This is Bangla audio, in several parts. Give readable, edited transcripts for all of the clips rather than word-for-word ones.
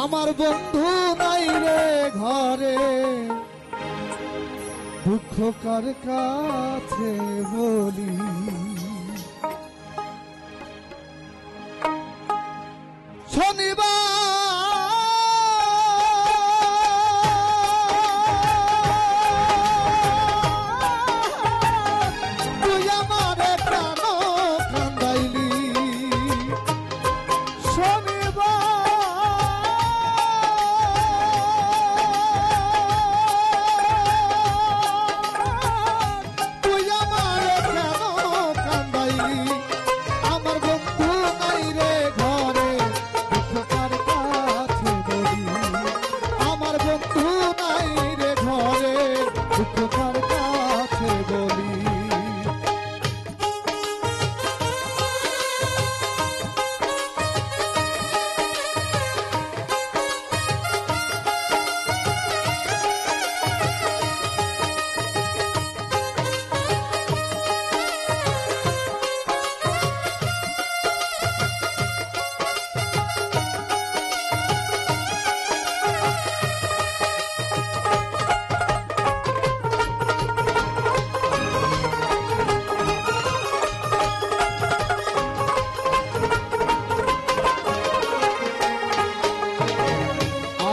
আমার বন্ধু নাই রে ঘরে, দুঃখ কার কাছে বলি। শনিবার তুই আমারে কেন কান্দাইলি,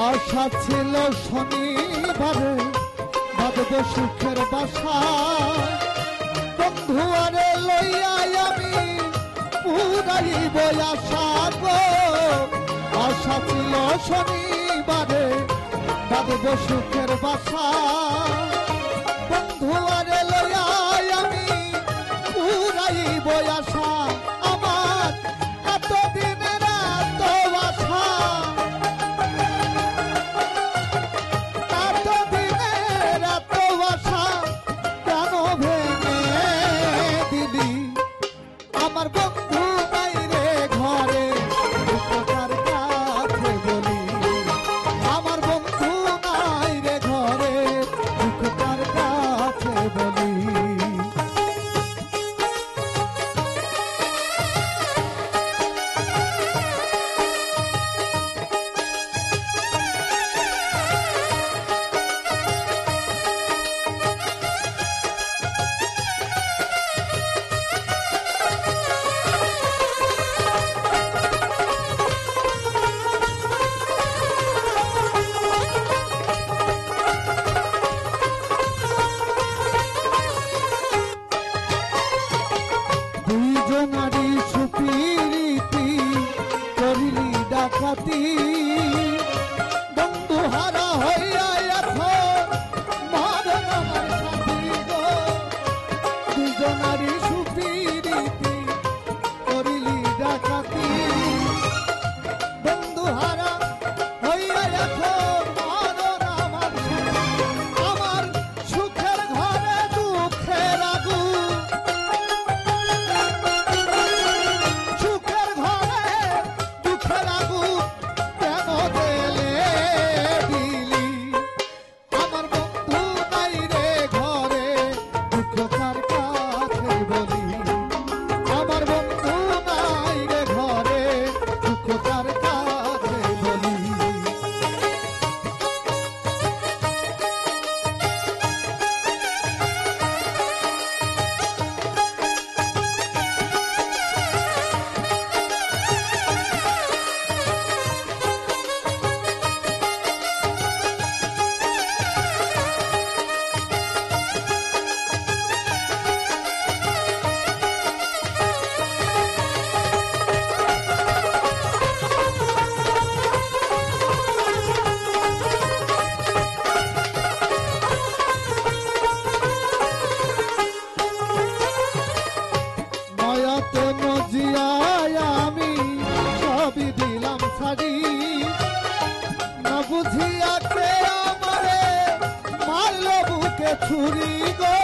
আশা ছিল শনিবারে বাঁধব সুখের বাসা, বন্ধু আরে লইয়াই আমি পুরাইব আশা গো। আশা ছিল শনিবারে বাঁধব সুখের বাসা, বন্ধু আরে লইয়াই আমি পুরাইব আশা। আমার এতদিনের এত আশা, আমার বন্ধু নাই রে ঘরে, দুঃখ কার কাছে বলি। আমার বন্ধু নাই রে ঘরে, দুঃখ কার কাছে বলি। দুইজনারি সুপ্রীতি করিলি ডাকাতি, বন্ধু হারা হইয়া এখন মরণ আমার সাথী গো। দুইজনারি সুপ্রীতি করিলি ডাকাতি, বন্ধু হারা হইয়া এখন মরণ আমার সাথী। আমার সুখের ঘরে দুঃখের আগুন, আমি সবই দিলাম ছাড়ি, না বুঝিয়া কে আমারে মারল বুকে ছুরি গো।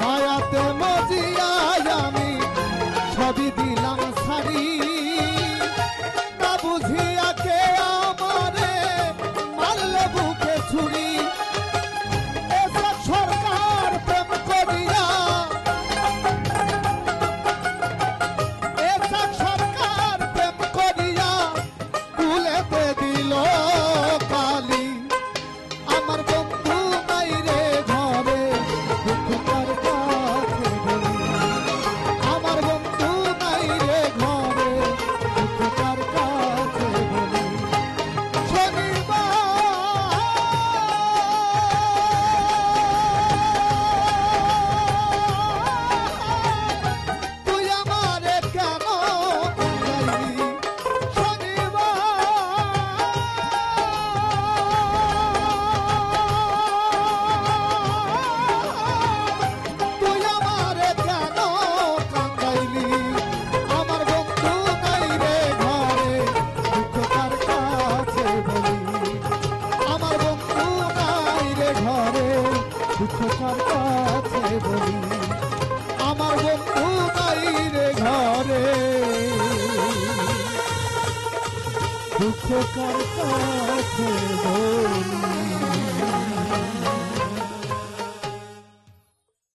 মায়াতে মজিয়ায় আমি সবই দিলাম ছাড়ি, না বুঝিয়া কে আমারে মারল বুকে ছুরি। সরকার প্রেম করিয়া, সরকার প্রেম করিয়া কুলেতে বলি আমার বন্ধু নাই রে ঘরে দুঃখ কার কাছে বলি